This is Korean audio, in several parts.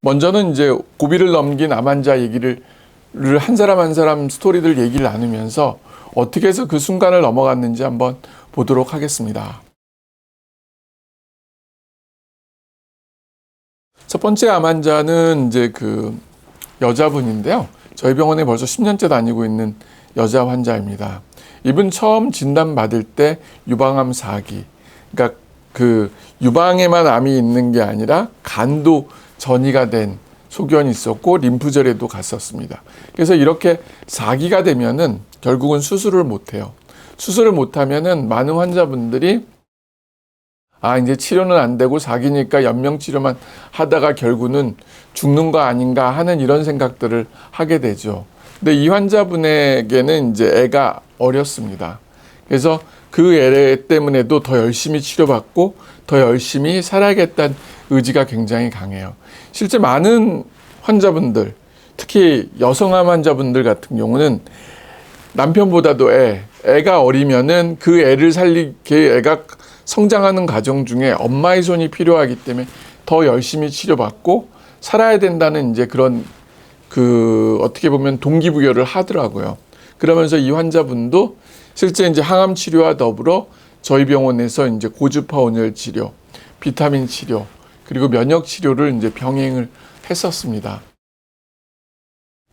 먼저는 이제 고비를 넘긴 암 환자 얘기를 한 사람 한 사람 스토리들 얘기를 나누면서 어떻게 해서 그 순간을 넘어갔는지 한번 보도록 하겠습니다. 첫 번째 암 환자는 이제 그 여자분인데요. 저희 병원에 벌써 10년째 다니고 있는 여자 환자입니다. 이분 처음 진단받을 때 유방암 4기. 그러니까 그 유방에만 암이 있는 게 아니라 간도 전이가 된 소견이 있었고 림프절에도 갔었습니다. 그래서 이렇게 4기가 되면은 결국은 수술을 못 해요. 수술을 못 하면은 많은 환자분들이 이제 치료는 안 되고 4기니까 연명 치료만 하다가 결국은 죽는 거 아닌가 하는 이런 생각들을 하게 되죠. 근데 이 환자분에게는 이제 애가 어렸습니다. 그래서 그 애 때문에도 더 열심히 치료받고 더 열심히 살아야겠다는 의지가 굉장히 강해요. 실제 많은 환자분들, 특히 여성암 환자분들 같은 경우는 남편보다도 애가 어리면은 그 애를 살리게 애가 성장하는 과정 중에 엄마의 손이 필요하기 때문에 더 열심히 치료받고 살아야 된다는 이제 그런 어떻게 보면 동기부여를 하더라고요. 그러면서 이 환자분도 실제 이제 항암 치료와 더불어 저희 병원에서 이제 고주파 온열 치료, 비타민 치료, 그리고 면역 치료를 이제 병행을 했었습니다.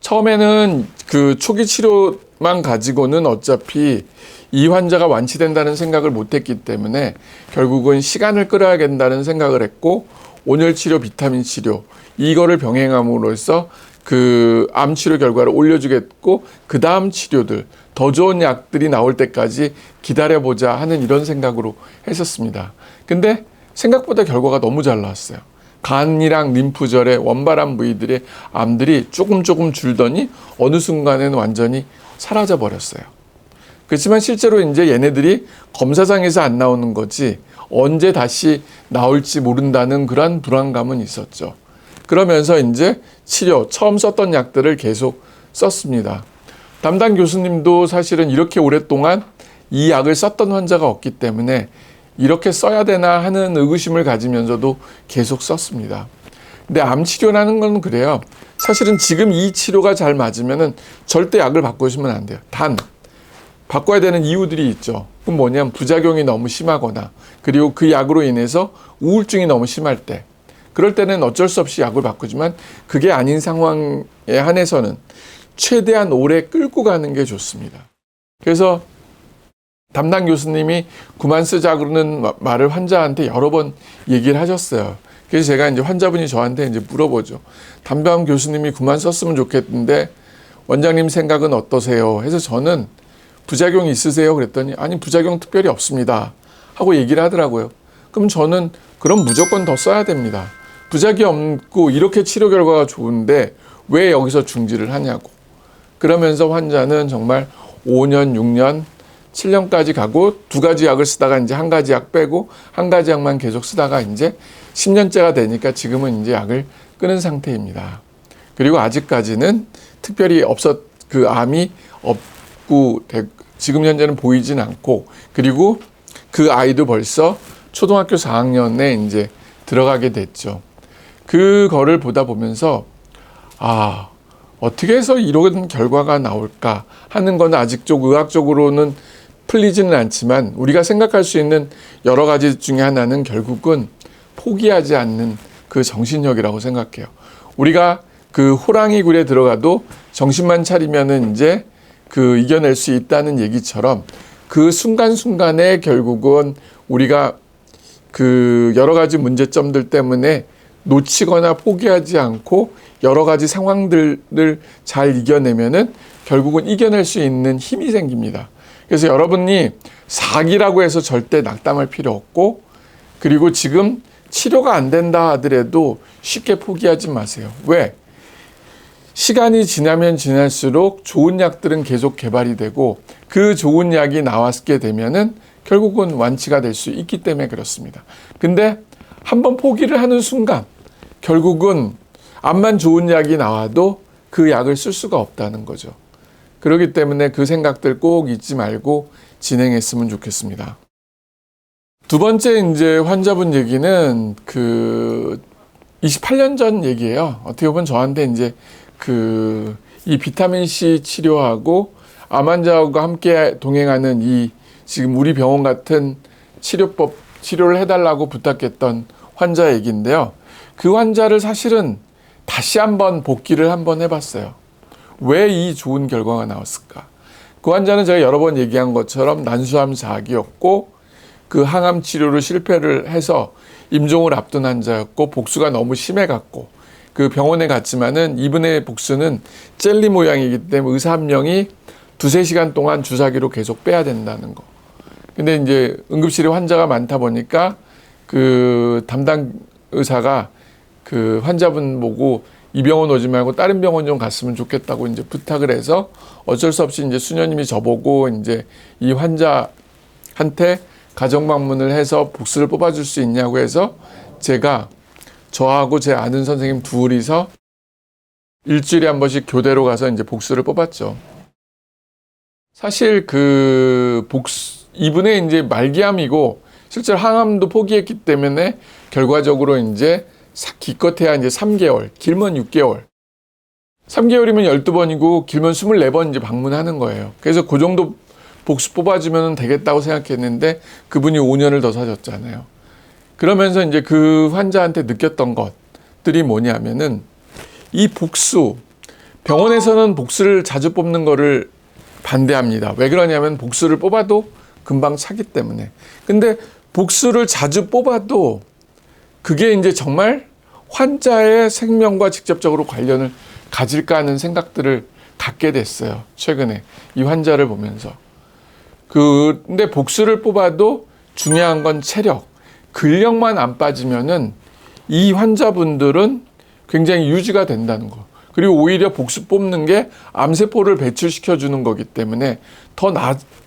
처음에는 그 초기 치료만 가지고는 어차피 이 환자가 완치된다는 생각을 못했기 때문에 결국은 시간을 끌어야 된다는 생각을 했고 온열 치료, 비타민 치료 이거를 병행함으로써 그 암 치료 결과를 올려주겠고 그 다음 치료들 더 좋은 약들이 나올 때까지 기다려보자 하는 이런 생각으로 했었습니다. 근데 생각보다 결과가 너무 잘 나왔어요. 간이랑 림프절의 원발암 부위들의 암들이 조금 줄더니 어느 순간에는 완전히 사라져 버렸어요. 그렇지만 실제로 이제 얘네들이 검사상에서 안 나오는 거지 언제 다시 나올지 모른다는 그런 불안감은 있었죠. 그러면서 이제 치료, 처음 썼던 약들을 계속 썼습니다. 담당 교수님도 사실은 이렇게 오랫동안 이 약을 썼던 환자가 없기 때문에 이렇게 써야 되나 하는 의구심을 가지면서도 계속 썼습니다. 근데 암 치료라는 건 그래요. 사실은 지금 이 치료가 잘 맞으면은 절대 약을 바꾸시면 안 돼요. 단, 바꿔야 되는 이유들이 있죠. 그럼 뭐냐면 부작용이 너무 심하거나 그리고 그 약으로 인해서 우울증이 너무 심할 때 그럴 때는 어쩔 수 없이 약을 바꾸지만 그게 아닌 상황에 한해서는 최대한 오래 끌고 가는 게 좋습니다. 그래서 담당 교수님이 그만 쓰자고는 말을 환자한테 여러 번 얘기를 하셨어요. 그래서 제가 이제 환자분이 저한테 이제 물어보죠. 담당 교수님이 그만 썼으면 좋겠는데 원장님 생각은 어떠세요? 해서 저는 부작용 있으세요? 그랬더니 아니 부작용 특별히 없습니다. 하고 얘기를 하더라고요. 그럼 저는 그럼 무조건 더 써야 됩니다. 부작용 없고 이렇게 치료 결과가 좋은데 왜 여기서 중지를 하냐고. 그러면서 환자는 정말 5년, 6년, 7년까지 가고 두 가지 약을 쓰다가 이제 한 가지 약 빼고 한 가지 약만 계속 쓰다가 이제 10년째가 되니까 지금은 이제 약을 끊은 상태입니다. 그리고 아직까지는 특별히 그 암이 없고 지금 현재는 보이진 않고 그리고 그 아이도 벌써 초등학교 4학년에 이제 들어가게 됐죠. 그거를 보다 보면서 어떻게 해서 이런 결과가 나올까 하는 건 아직 좀 의학적으로는 풀리지는 않지만 우리가 생각할 수 있는 여러 가지 중에 하나는 결국은 포기하지 않는 그 정신력이라고 생각해요. 우리가 그 호랑이 굴에 들어가도 정신만 차리면은 이제 그 이겨낼 수 있다는 얘기처럼 그 순간순간에 결국은 우리가 그 여러 가지 문제점들 때문에 놓치거나 포기하지 않고 여러 가지 상황들을 잘 이겨내면은 결국은 이겨낼 수 있는 힘이 생깁니다. 그래서 여러분이 4기라고 해서 절대 낙담할 필요 없고 그리고 지금 치료가 안 된다 하더라도 쉽게 포기하지 마세요. 왜? 시간이 지나면 지날수록 좋은 약들은 계속 개발이 되고 그 좋은 약이 나왔게 되면은 결국은 완치가 될 수 있기 때문에 그렇습니다. 근데 한번 포기를 하는 순간 결국은 암만 좋은 약이 나와도 그 약을 쓸 수가 없다는 거죠. 그렇기 때문에 그 생각들 꼭 잊지 말고 진행했으면 좋겠습니다. 두 번째 이제 환자분 얘기는 28년 전 얘기예요. 어떻게 보면 저한테 이제 이 비타민 C 치료하고 암 환자하고 함께 동행하는 이 지금 우리 병원 같은 치료를 해달라고 부탁했던 환자 얘기인데요. 그 환자를 사실은 다시 한번 복기를 한번 해봤어요. 왜 이 좋은 결과가 나왔을까? 그 환자는 제가 여러 번 얘기한 것처럼 난수암 4기였고 그 항암 치료를 실패를 해서 임종을 앞둔 환자였고 복수가 너무 심해갖고 그 병원에 갔지만은 이분의 복수는 젤리 모양이기 때문에 의사 한 명이 2-3시간 동안 주사기로 계속 빼야 된다는 거. 근데 이제 응급실에 환자가 많다 보니까 그 담당 의사가 그 환자분 보고 이 병원 오지 말고 다른 병원 좀 갔으면 좋겠다고 이제 부탁을 해서 어쩔 수 없이 이제 수녀님이 저보고 이제 이 환자한테 가정 방문을 해서 복수를 뽑아줄 수 있냐고 해서 제가 저하고 제 아는 선생님 둘이서 일주일에 한 번씩 교대로 가서 이제 복수를 뽑았죠. 사실 이분의 이제 말기암이고 실제로 항암도 포기했기 때문에 결과적으로 이제 기껏해야 이제 3개월, 길면 6개월. 3개월이면 12번이고 길면 24번 이제 방문하는 거예요. 그래서 그 정도 복수 뽑아주면 되겠다고 생각했는데 그분이 5년을 더 사셨잖아요. 그러면서 이제 그 환자한테 느꼈던 것들이 뭐냐면은 이 복수, 병원에서는 복수를 자주 뽑는 거를 반대합니다. 왜 그러냐면 복수를 뽑아도 금방 차기 때문에. 근데 복수를 자주 뽑아도 그게 이제 정말 환자의 생명과 직접적으로 관련을 가질까 하는 생각들을 갖게 됐어요. 최근에 이 환자를 보면서. 근데 복수를 뽑아도 중요한 건 체력, 근력만 안 빠지면은 이 환자분들은 굉장히 유지가 된다는 거. 그리고 오히려 복수 뽑는 게 암세포를 배출시켜 주는 거기 때문에 더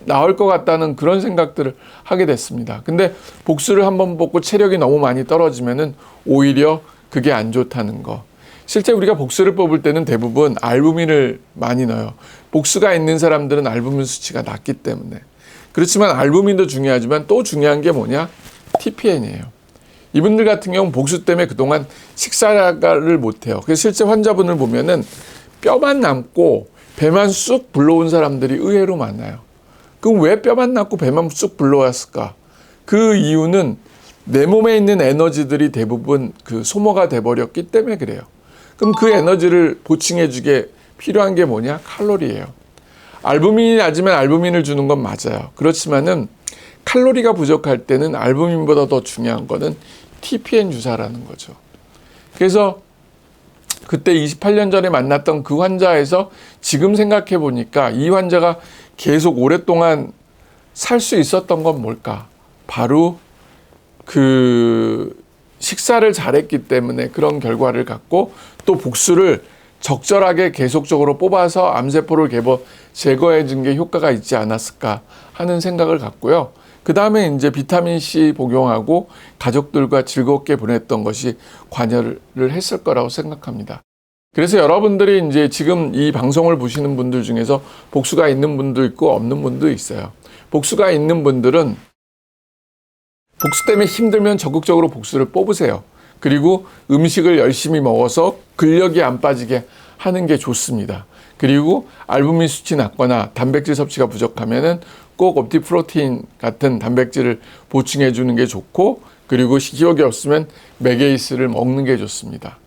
나을 것 같다는 그런 생각들을 하게 됐습니다. 근데 복수를 한번 뽑고 체력이 너무 많이 떨어지면은 오히려 그게 안 좋다는 거. 실제 우리가 복수를 뽑을 때는 대부분 알부민을 많이 넣어요. 복수가 있는 사람들은 알부민 수치가 낮기 때문에. 그렇지만 알부민도 중요하지만 또 중요한 게 뭐냐? TPN이에요. 이분들 같은 경우는 복수 때문에 그동안 식사를 못해요. 그래서 실제 환자분을 보면은 뼈만 남고 배만 쑥 불러온 사람들이 의외로 많아요. 그럼 왜 뼈만 남고 배만 쑥 불러왔을까? 그 이유는 내 몸에 있는 에너지들이 대부분 소모가 돼버렸기 때문에 그래요. 그럼 그 에너지를 보충해주게 필요한 게 뭐냐? 칼로리예요. 알부민이 낮으면 알부민을 주는 건 맞아요. 그렇지만은 칼로리가 부족할 때는 알부민보다 더 중요한 거는 TPN 주사라는 거죠. 그래서 그때 28년 전에 만났던 그 환자에서 지금 생각해 보니까 이 환자가 계속 오랫동안 살 수 있었던 건 뭘까? 바로 식사를 잘했기 때문에 그런 결과를 갖고 또 복수를 적절하게 계속적으로 뽑아서 암세포를 제거해 준 게 효과가 있지 않았을까 하는 생각을 갖고요. 그 다음에 이제 비타민C 복용하고 가족들과 즐겁게 보냈던 것이 관여를 했을 거라고 생각합니다. 그래서 여러분들이 이제 지금 이 방송을 보시는 분들 중에서 복수가 있는 분도 있고 없는 분도 있어요. 복수가 있는 분들은 복수 때문에 힘들면 적극적으로 복수를 뽑으세요. 그리고 음식을 열심히 먹어서 근력이 안 빠지게 하는 게 좋습니다. 그리고 알부민 수치 낮거나 단백질 섭취가 부족하면은 꼭 옵티프로테인 같은 단백질을 보충해 주는 게 좋고, 그리고 기억이 없으면 메게이스를 먹는 게 좋습니다.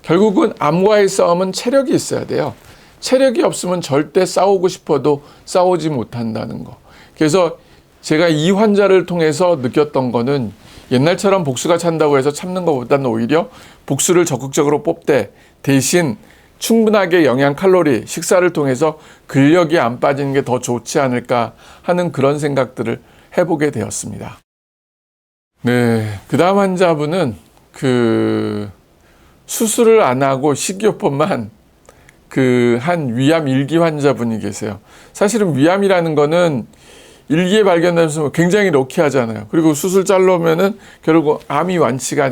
결국은 암과의 싸움은 체력이 있어야 돼요. 체력이 없으면 절대 싸우고 싶어도 싸우지 못한다는 거. 그래서 제가 이 환자를 통해서 느꼈던 거는 옛날처럼 복수가 찬다고 해서 참는 것보다는 오히려 복수를 적극적으로 뽑되 대신 충분하게 영양 칼로리, 식사를 통해서 근력이 안 빠지는 게 더 좋지 않을까 하는 그런 생각들을 해보게 되었습니다. 네, 그 다음 환자분은 수술을 안 하고 식이요법만 한 위암 1기 환자분이 계세요. 사실은 위암이라는 거는 1기에 발견되면서 굉장히 럭키하잖아요. 그리고 수술 잘라오면은 결국 암이 완치가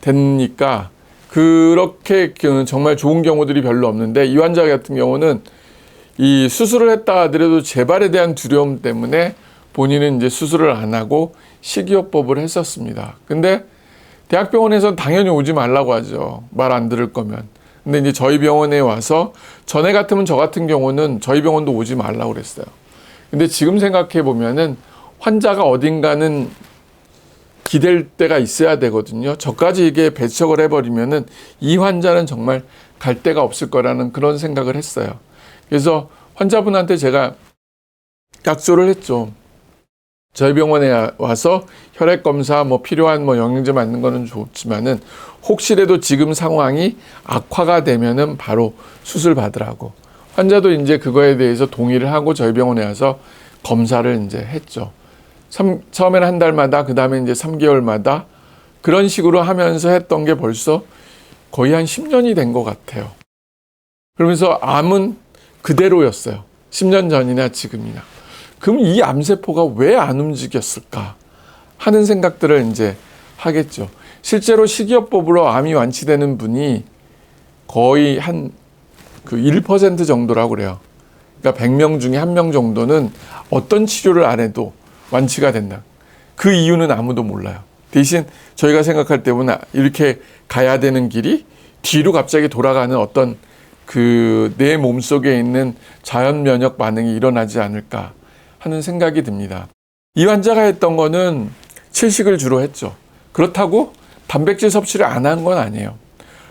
되니까 그렇게 정말 좋은 경우들이 별로 없는데, 이 환자 같은 경우는 이 수술을 했다 하더라도 재발에 대한 두려움 때문에 본인은 이제 수술을 안 하고 식이요법을 했었습니다. 근데 대학병원에서는 당연히 오지 말라고 하죠. 말 안 들을 거면. 근데 이제 저희 병원에 와서 전에 같으면 저 같은 경우는 저희 병원도 오지 말라고 그랬어요. 근데 지금 생각해 보면은 환자가 어딘가는 기댈 때가 있어야 되거든요. 저까지 이게 배척을 해버리면은 이 환자는 정말 갈 데가 없을 거라는 그런 생각을 했어요. 그래서 환자분한테 제가 약조를 했죠. 저희 병원에 와서 혈액 검사 필요한 영양제 맞는 거는 좋지만은 혹시라도 지금 상황이 악화가 되면은 바로 수술 받으라고. 환자도 이제 그거에 대해서 동의를 하고 저희 병원에 와서 검사를 이제 했죠. 처음에는 한 달마다, 그 다음에 이제 3개월마다 그런 식으로 하면서 했던 게 벌써 거의 한 10년이 된 것 같아요. 그러면서 암은 그대로였어요. 10년 전이나 지금이나. 그럼 이 암세포가 왜 안 움직였을까 하는 생각들을 이제 하겠죠. 실제로 식이요법으로 암이 완치되는 분이 거의 한 그 1% 정도라고 그래요. 그러니까 100명 중에 1명 정도는 어떤 치료를 안 해도 완치가 된다. 그 이유는 아무도 몰라요. 대신 저희가 생각할 때는 이렇게 가야 되는 길이 뒤로 갑자기 돌아가는 어떤 그 내 몸속에 있는 자연 면역 반응이 일어나지 않을까 하는 생각이 듭니다. 이 환자가 했던 거는 채식을 주로 했죠. 그렇다고 단백질 섭취를 안 한 건 아니에요.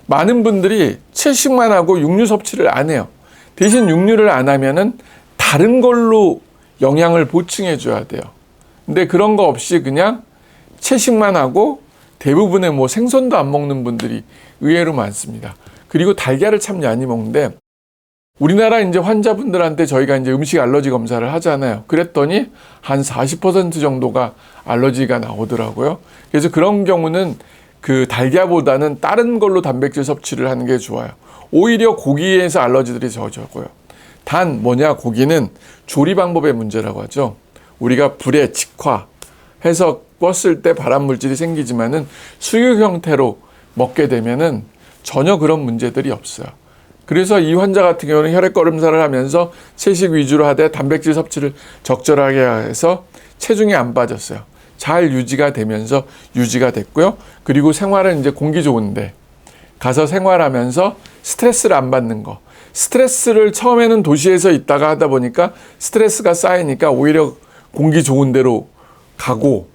많은 분들이 채식만 하고 육류 섭취를 안 해요. 대신 육류를 안 하면은 다른 걸로 영양을 보충해 줘야 돼요. 근데 그런 거 없이 그냥 채식만 하고 대부분의 생선도 안 먹는 분들이 의외로 많습니다. 그리고 달걀을 참 많이 먹는데 우리나라 이제 환자분들한테 저희가 이제 음식 알러지 검사를 하잖아요. 그랬더니 한 40% 정도가 알러지가 나오더라고요. 그래서 그런 경우는 그 달걀보다는 다른 걸로 단백질 섭취를 하는 게 좋아요. 오히려 고기에서 알러지들이 적어요. 단 고기는 조리 방법의 문제라고 하죠. 우리가 불에 직화해서 껐을 때 발암 물질이 생기지만은 수육 형태로 먹게 되면은 전혀 그런 문제들이 없어요. 그래서 이 환자 같은 경우는 혈액 검사를 하면서 채식 위주로 하되 단백질 섭취를 적절하게 해서 체중이 안 빠졌어요. 잘 유지가 되면서 유지가 됐고요. 그리고 생활은 이제 공기 좋은데 가서 생활하면서 스트레스를 안 받는 거. 스트레스를 처음에는 도시에서 있다가 하다 보니까 스트레스가 쌓이니까 오히려 공기 좋은 데로 가고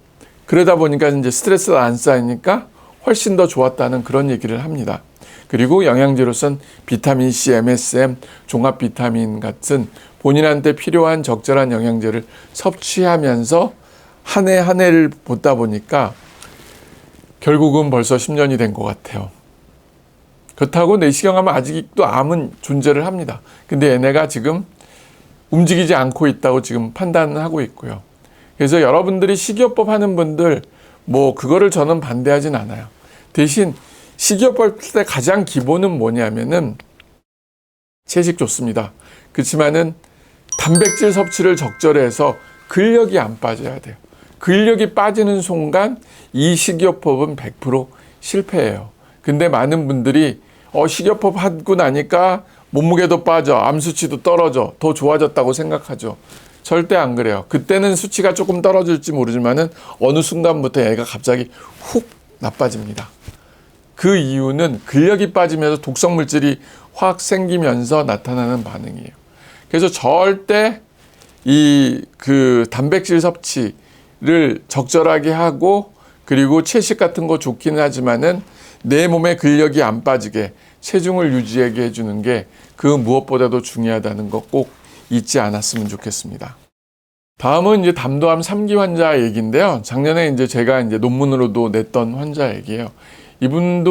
그러다 보니까 이제 스트레스가 안 쌓이니까 훨씬 더 좋았다는 그런 얘기를 합니다. 그리고 영양제로선 비타민C, MSM, 종합 비타민 같은 본인한테 필요한 적절한 영양제를 섭취하면서 한 해 한 해를 보다 보니까 결국은 벌써 10년이 된 것 같아요. 그렇다고 내시경하면 아직도 암은 존재를 합니다. 근데 얘네가 지금 움직이지 않고 있다고 지금 판단을 하고 있고요. 그래서 여러분들이 식이요법 하는 분들 그거를 저는 반대하진 않아요. 대신 식이요법 때 가장 기본은 뭐냐면은 채식 좋습니다. 그렇지만은 단백질 섭취를 적절히 해서 근력이 안 빠져야 돼요. 근력이 빠지는 순간 이 식이요법은 100% 실패해요. 근데 많은 분들이 식이요법 하고 나니까 몸무게도 빠져, 암 수치도 떨어져, 더 좋아졌다고 생각하죠. 절대 안 그래요. 그때는 수치가 조금 떨어질지 모르지만은 어느 순간부터 얘가 갑자기 훅 나빠집니다. 그 이유는 근력이 빠지면서 독성 물질이 확 생기면서 나타나는 반응이에요. 그래서 절대 그 단백질 섭취를 적절하게 하고 그리고 채식 같은 거 좋기는 하지만은 내 몸의 근력이 안 빠지게 체중을 유지하게 해주는 게 그 무엇보다도 중요하다는 거 꼭 잊지 않았으면 좋겠습니다. 다음은 이제 담도암 3기 환자 얘기인데요. 작년에 이제 제가 이제 논문으로도 냈던 환자 얘기예요. 이분은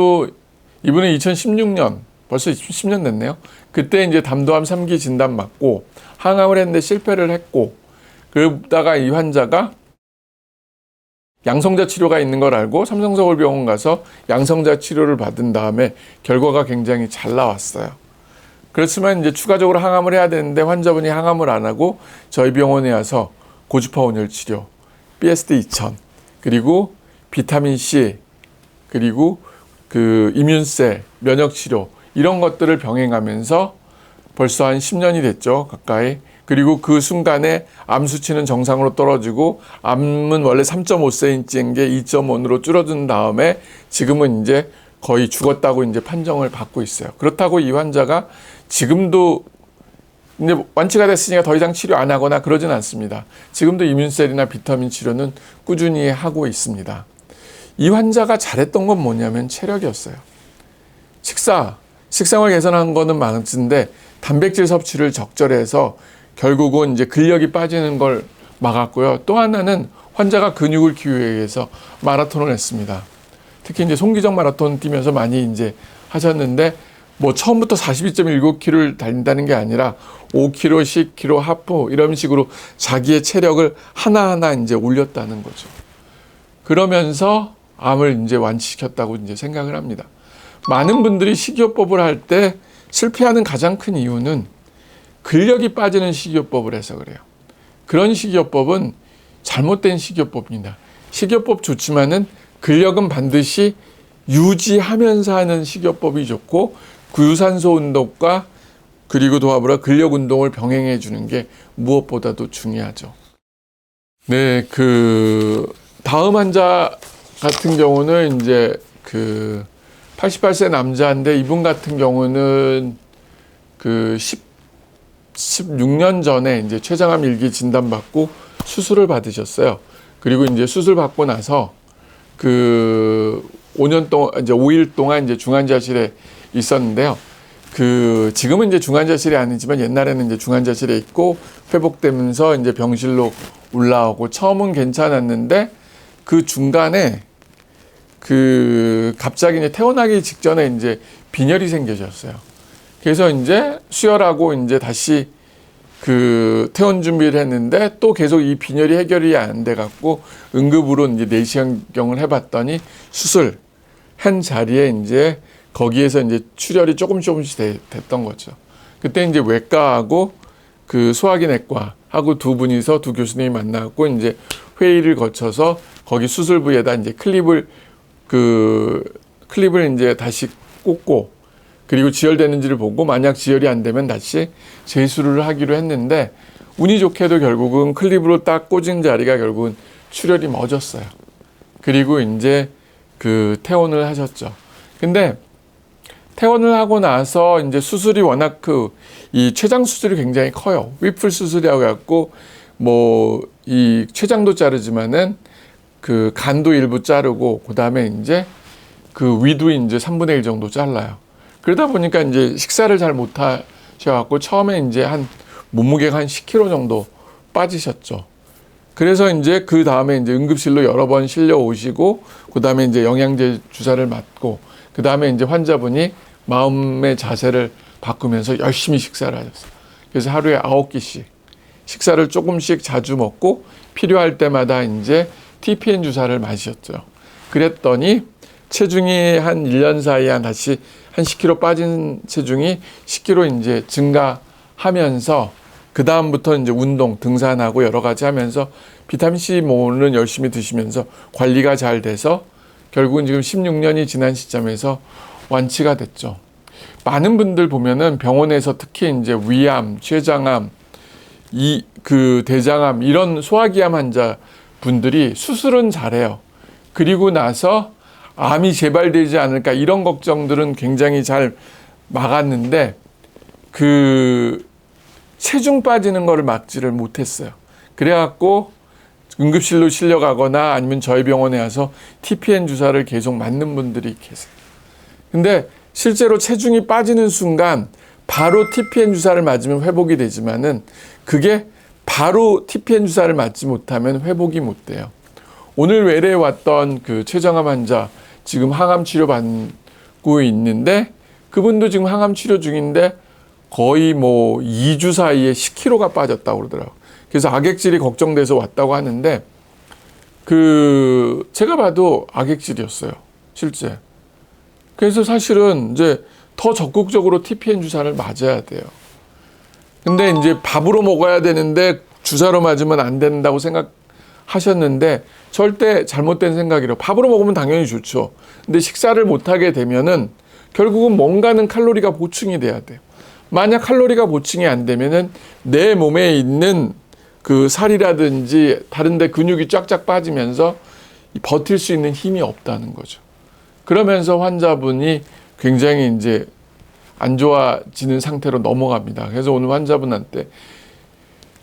2016년, 벌써 10년 됐네요. 그때 이제 담도암 3기 진단 맞고 항암을 했는데 실패를 했고, 그러다가 이 환자가 양성자 치료가 있는 걸 알고 삼성서울병원 가서 양성자 치료를 받은 다음에 결과가 굉장히 잘 나왔어요. 그렇지만 이제 추가적으로 항암을 해야 되는데 환자분이 항암을 안 하고 저희 병원에 와서 고주파 온열 치료, PSD 2000, 그리고 비타민 C, 그리고 그 이뮨셀, 면역 치료 이런 것들을 병행하면서 벌써 한 10년이 됐죠. 가까이. 그리고 그 순간에 암 수치는 정상으로 떨어지고 암은 원래 3.5cm인 게 2.5로 줄어든 다음에 지금은 이제 거의 죽었다고 이제 판정을 받고 있어요. 그렇다고 이 환자가 지금도 이제 완치가 됐으니까 더 이상 치료 안 하거나 그러진 않습니다. 지금도 이뮨셀이나 비타민 치료는 꾸준히 하고 있습니다. 이 환자가 잘했던 건 뭐냐면 체력이었어요. 식생활 개선한 거는 많은데 단백질 섭취를 적절히 해서 결국은 이제 근력이 빠지는 걸 막았고요. 또 하나는 환자가 근육을 키우기 위해서 마라톤을 했습니다. 특히 이제 송기정 마라톤 뛰면서 많이 이제 하셨는데 뭐 처음부터 42.19km를 달린다는 게 아니라 5km, 10km, 하프 이런 식으로 자기의 체력을 하나하나 이제 올렸다는 거죠. 그러면서 암을 이제 완치시켰다고 이제 생각을 합니다. 많은 분들이 식이요법을 할 때 실패하는 가장 큰 이유는 근력이 빠지는 식이요법을 해서 그래요. 그런 식이요법은 잘못된 식이요법입니다. 식이요법 좋지만은 근력은 반드시 유지하면서 하는 식이요법이 좋고 유산소 운동과 그리고 도합으로 근력 운동을 병행해 주는 게 무엇보다도 중요하죠. 네, 다음 환자 같은 경우는 이제 88세 남자인데 이분 같은 경우는 16년 전에 이제 췌장암 일기 진단받고 수술을 받으셨어요. 그리고 이제 수술 받고 나서 5년 동안 이제 5일 동안 이제 중환자실에 있었는데요. 지금은 이제 중환자실이 아니지만 옛날에는 이제 중환자실에 있고 회복되면서 이제 병실로 올라오고 처음은 괜찮았는데 그 중간에 갑자기 이제 퇴원하기 직전에 이제 빈혈이 생겨졌어요. 그래서 이제 수혈하고 이제 다시 퇴원 준비를 했는데 또 계속 이 빈혈이 해결이 안 돼 갖고 응급으로 이제 내시경을 해봤더니 수술한 자리에 이제 거기에서 이제 출혈이 조금씩 됐던 거죠. 그때 이제 외과하고 소화기 내과하고 두 교수님이 만나고 이제 회의를 거쳐서 거기 수술 부위에다 이제 클립을 이제 다시 꽂고 그리고 지혈되는지를 보고 만약 지혈이 안 되면 다시 재수를 하기로 했는데 운이 좋게도 결국은 클립으로 딱 꽂은 자리가 결국은 출혈이 멎었어요. 그리고 이제 퇴원을 하셨죠. 근데 퇴원을 하고 나서 이제 수술이 워낙 이 췌장 수술이 굉장히 커요. 위플 수술이라고 해갖고 이 췌장도 자르지만은 간도 일부 자르고 그다음에 이제 위도 이제 3분의 1 정도 잘라요. 그러다 보니까 이제 식사를 잘 못 하셔갖고 처음에 이제 몸무게가 한 10kg 정도 빠지셨죠. 그래서 이제 그 다음에 이제 응급실로 여러 번 실려 오시고 그다음에 이제 영양제 주사를 맞고 그다음에 이제 환자분이 마음의 자세를 바꾸면서 열심히 식사를 하셨어요. 그래서 하루에 9끼씩 식사를 조금씩 자주 먹고 필요할 때마다 이제 TPN 주사를 맞으셨죠. 그랬더니 체중이 한 1년 사이에 다시 한 10kg 빠진 체중이 10kg 이제 증가하면서 그 다음부터 이제 운동, 등산하고 여러 가지 하면서 비타민C 모는 열심히 드시면서 관리가 잘 돼서 결국은 지금 16년이 지난 시점에서 완치가 됐죠. 많은 분들 보면은 병원에서 특히 이제 위암, 췌장암, 대장암 이런 소화기암 환자 분들이 수술은 잘해요. 그리고 나서 암이 재발되지 않을까 이런 걱정들은 굉장히 잘 막았는데 체중 빠지는 거를 막지를 못했어요. 그래갖고 응급실로 실려가거나 아니면 저희 병원에 와서 TPN 주사를 계속 맞는 분들이 계세요. 근데 실제로 체중이 빠지는 순간 바로 TPN 주사를 맞으면 회복이 되지만은 그게 바로 TPN 주사를 맞지 못하면 회복이 못 돼요. 오늘 외래에 왔던 췌장암 환자 지금 항암 치료 받고 있는데 그분도 지금 항암 치료 중인데 거의 2주 사이에 10kg가 빠졌다고 그러더라고요. 그래서 악액질이 걱정돼서 왔다고 하는데 제가 봐도 악액질이었어요. 실제. 그래서 사실은 이제 더 적극적으로 TPN 주사를 맞아야 돼요. 근데 이제 밥으로 먹어야 되는데 주사로 맞으면 안 된다고 생각하셨는데 절대 잘못된 생각이래요. 밥으로 먹으면 당연히 좋죠. 근데 식사를 못하게 되면은 결국은 뭔가는 칼로리가 보충이 돼야 돼요. 만약 칼로리가 보충이 안 되면은 내 몸에 있는 그 살이라든지 다른데 근육이 쫙쫙 빠지면서 버틸 수 있는 힘이 없다는 거죠. 그러면서 환자분이 굉장히 이제 안 좋아지는 상태로 넘어갑니다. 그래서 오늘 환자분한테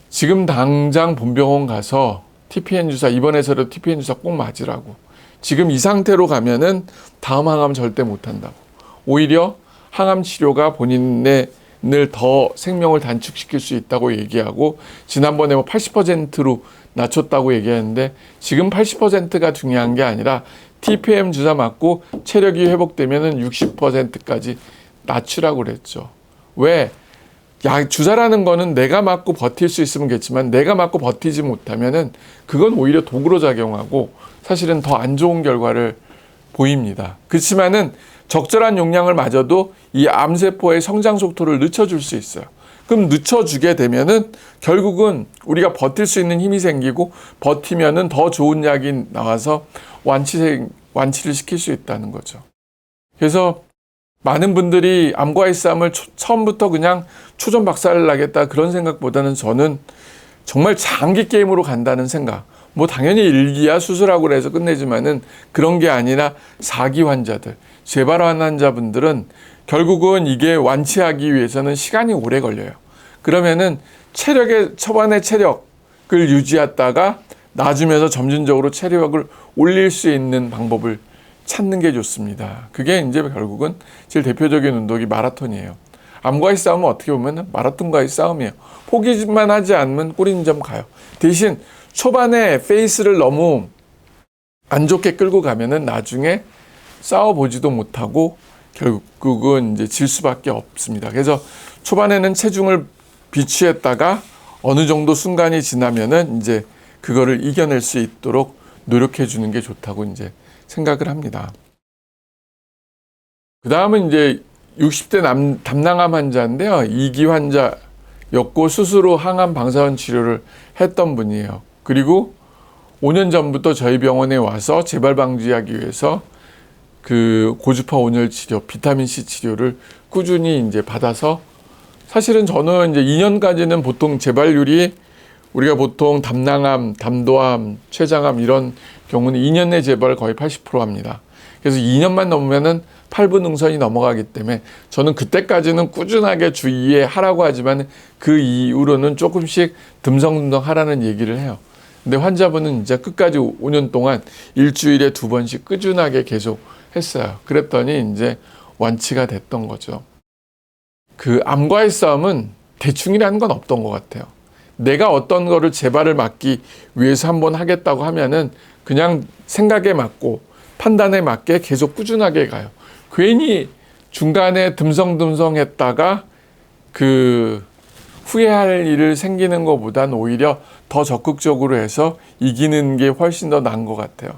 지금 당장 본병원 가서 TPN 주사, 입원해서라도 TPN 주사 꼭 맞으라고. 지금 이 상태로 가면은 다음 항암 절대 못 한다고. 오히려 항암 치료가 본인의 더 생명을 단축시킬 수 있다고 얘기하고, 지난번에 뭐 80%로 낮췄다고 얘기했는데 지금 80%가 중요한 게 아니라 TPM 주사 맞고 체력이 회복되면은 60%까지 낮추라고 그랬죠. 왜? 주사라는 거는 내가 맞고 버틸 수 있으면 겠지만 내가 맞고 버티지 못하면은 그건 오히려 독으로 작용하고 사실은 더 안 좋은 결과를 보입니다. 그렇지만은 적절한 용량을 맞아도 이 암세포의 성장 속도를 늦춰줄 수 있어요. 그럼 늦춰주게 되면은 결국은 우리가 버틸 수 있는 힘이 생기고 버티면은 더 좋은 약이 나와서 완치를 시킬 수 있다는 거죠. 그래서 많은 분들이 암과의 싸움을 처음부터 그냥 초전 박살 나겠다 그런 생각보다는 저는 정말 장기 게임으로 간다는 생각. 뭐 당연히 1기야 수술하고 해서 끝내지만은 그런 게 아니라 4기 환자들, 재발환 환자분들은 결국은 이게 완치하기 위해서는 시간이 오래 걸려요. 그러면은 초반의 체력을 유지했다가 놔주면서 점진적으로 체력을 올릴 수 있는 방법을 찾는 게 좋습니다. 그게 이제 결국은 제일 대표적인 운동이 마라톤이에요. 암과의 싸움은 어떻게 보면 마라톤과의 싸움이에요. 포기만 하지 않으면 꼬리인점 가요. 대신 초반에 페이스를 너무 안 좋게 끌고 가면은 나중에 싸워보지도 못하고 결국은 이제 질 수밖에 없습니다. 그래서 초반에는 체중을 비취했다가 어느 정도 순간이 지나면은 이제 그거를 이겨낼 수 있도록 노력해 주는 게 좋다고 이제 생각을 합니다. 그 다음은 이제 60대 담낭암 환자인데요. 2기 환자였고 수술 후 항암 방사선 치료를 했던 분이에요. 그리고 5년 전부터 저희 병원에 와서 재발 방지하기 위해서 그 고주파 온열 치료, 비타민 C 치료를 꾸준히 이제 받아서 사실은 저는 이제 2년까지는 보통 재발률이 우리가 보통 담낭암, 담도암, 췌장암 이런 경우는 2년 내 재발 거의 80% 합니다. 그래서 2년만 넘으면은 8분 능선이 넘어가기 때문에 저는 그때까지는 꾸준하게 주 2회 하라고 하지만 그 이후로는 조금씩 듬성듬성 하라는 얘기를 해요. 근데 환자분은 이제 끝까지 5년 동안 일주일에 2번씩 꾸준하게 계속 했어요. 그랬더니 이제 완치가 됐던 거죠. 그 암과의 싸움은 대충이라는 건 없던 것 같아요. 내가 어떤 거를 재발을 막기 위해서 한번 하겠다고 하면은 그냥 생각에 맞고 판단에 맞게 계속 꾸준하게 가요. 괜히 중간에 듬성듬성 했다가 그 후회할 일을 생기는 것보단 오히려 더 적극적으로 해서 이기는 게 훨씬 더 나은 것 같아요.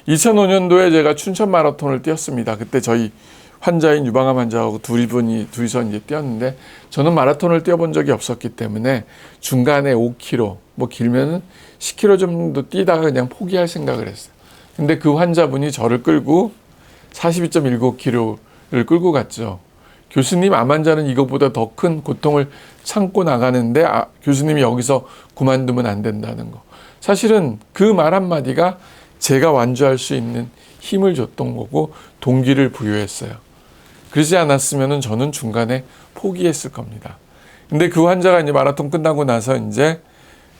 2005년도에 제가 춘천 마라톤을 뛰었습니다. 그때 저희 환자인 유방암 환자하고 둘이서 이제 뛰었는데 저는 마라톤을 뛰어본 적이 없었기 때문에 중간에 5km, 뭐 길면은 10km 정도 뛰다가 그냥 포기할 생각을 했어요. 근데 그 환자분이 저를 끌고 42.19km를 끌고 갔죠. 교수님, 암 환자는 이것보다 더 큰 고통을 참고 나가는데 교수님이 여기서 그만두면 안 된다는 거. 사실은 그 말 한마디가 제가 완주할 수 있는 힘을 줬던 거고 동기를 부여했어요. 그러지 않았으면 저는 중간에 포기했을 겁니다. 근데 그 환자가 이제 마라톤 끝나고 나서 이제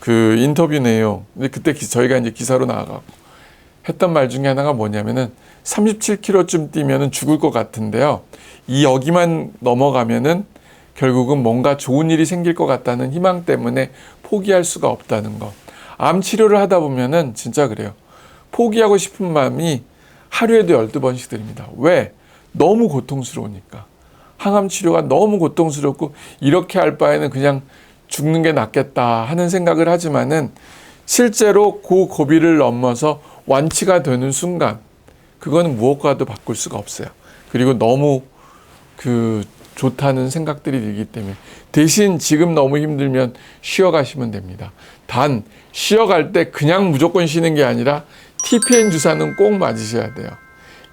그 인터뷰 내용, 그때 저희가 이제 기사로 나가고 했던 말 중에 하나가 뭐냐면은 37km쯤 뛰면은 죽을 것 같은데요. 여기만 넘어가면은 결국은 뭔가 좋은 일이 생길 것 같다는 희망 때문에 포기할 수가 없다는 거. 암 치료를 하다 보면은 진짜 그래요. 포기하고 싶은 마음이 하루에도 12번씩 들립니다. 왜? 너무 고통스러우니까. 항암 치료가 너무 고통스럽고 이렇게 할 바에는 그냥 죽는 게 낫겠다 하는 생각을 하지만은 실제로 그 고비를 넘어서 완치가 되는 순간 그거는 무엇과도 바꿀 수가 없어요. 그리고 너무 좋다는 생각들이 들기 때문에 대신 지금 너무 힘들면 쉬어가시면 됩니다. 단 쉬어갈 때 그냥 무조건 쉬는 게 아니라 TPN 주사는 꼭 맞으셔야 돼요.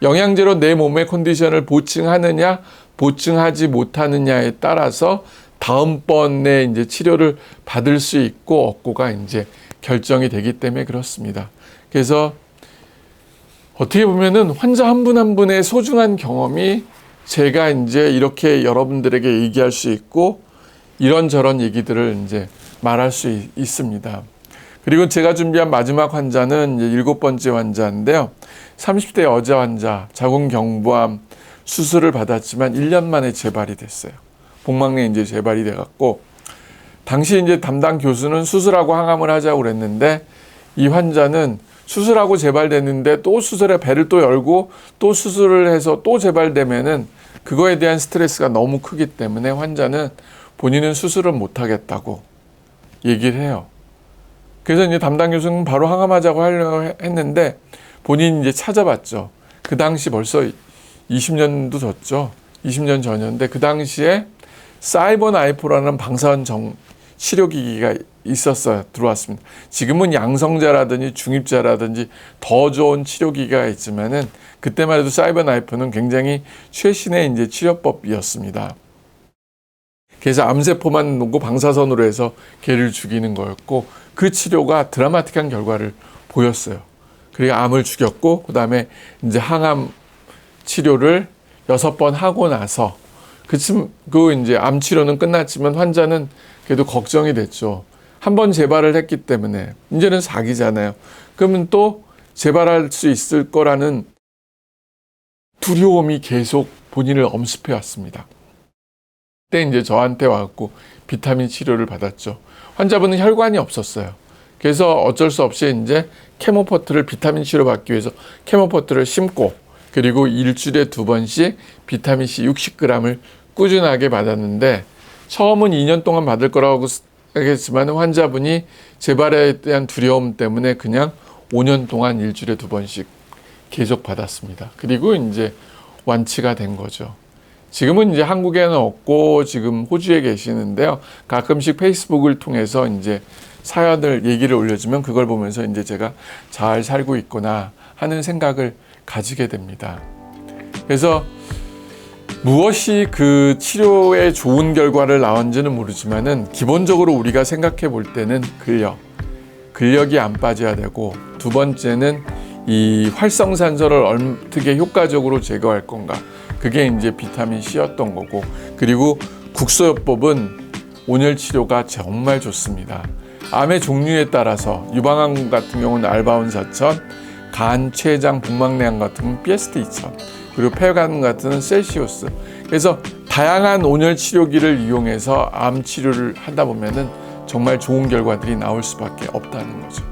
영양제로 내 몸의 컨디션을 보충하느냐 보증하지 못하느냐에 따라서 다음번에 이제 치료를 받을 수 있고 없고가 이제 결정이 되기 때문에 그렇습니다. 그래서 어떻게 보면은 환자 한 분 한 분의 소중한 경험이 제가 이제 이렇게 여러분들에게 얘기할 수 있고 이런저런 얘기들을 이제 말할 수 있습니다. 그리고 제가 준비한 마지막 환자는 이제 7번째 환자인데요. 30대 여자 환자, 자궁경부암 수술을 받았지만 1년 만에 재발이 됐어요. 복막내 이제 재발이 돼갖고, 당시 이제 담당 교수는 수술하고 항암을 하자고 그랬는데, 이 환자는 수술하고 재발됐는데 또 수술에 배를 또 열고 또 수술을 해서 또 재발되면은 그거에 대한 스트레스가 너무 크기 때문에 환자는 본인은 수술을 못 하겠다고 얘기를 해요. 그래서 이제 담당 교수는 바로 항암하자고 하려고 했는데 본인이 이제 찾아봤죠. 그 당시 벌써 20년도 졌죠. 20년 전이었는데 그 당시에 사이버나이프라는 방사선 치료기기가 있었어요. 들어왔습니다. 지금은 양성자라든지 중입자라든지 더 좋은 치료기기가 있지만은 그때만 해도 사이버나이프는 굉장히 최신의 이제 치료법이었습니다. 그래서 암세포만 놓고 방사선으로 해서 개를 죽이는 거였고, 그 치료가 드라마틱한 결과를 보였어요. 그리고 암을 죽였고, 그 다음에 이제 항암 치료를 6번 하고 나서, 그 이제 암 치료는 끝났지만 환자는 그래도 걱정이 됐죠. 한 번 재발을 했기 때문에 이제는 4기잖아요. 그러면 또 재발할 수 있을 거라는 두려움이 계속 본인을 엄습해 왔습니다. 그때 이제 저한테 와갖고 비타민 치료를 받았죠. 환자분은 혈관이 없었어요. 그래서 어쩔 수 없이 이제 케모포트를 비타민 치료 받기 위해서 케모포트를 심고, 그리고 일주일에 2번씩 비타민 C 60g을 꾸준하게 받았는데, 처음은 2년 동안 받을 거라고 생각했지만 환자분이 재발에 대한 두려움 때문에 그냥 5년 동안 일주일에 2번씩 계속 받았습니다. 그리고 이제 완치가 된 거죠. 지금은 이제 한국에는 없고 지금 호주에 계시는데요. 가끔씩 페이스북을 통해서 이제 사연을 얘기를 올려주면 그걸 보면서 이제 제가 잘 살고 있구나 하는 생각을 가지게 됩니다. 그래서 무엇이 그 치료에 좋은 결과를 낳은지는 모르지만은 기본적으로 우리가 생각해 볼 때는 근력이 안 빠져야 되고, 두 번째는 이 활성산소를 어떻게 효과적으로 제거할 건가, 그게 이제 비타민 C였던 거고, 그리고 국소요법은 온열 치료가 정말 좋습니다. 암의 종류에 따라서 유방암 같은 경우는 알바온 4000, 간, 췌장, 복막내암 같은 경우는 피에스트 2000, 그리고 폐간 같은 경우는 셀시우스. 그래서 다양한 온열 치료기를 이용해서 암 치료를 하다 보면은 정말 좋은 결과들이 나올 수밖에 없다는 거죠.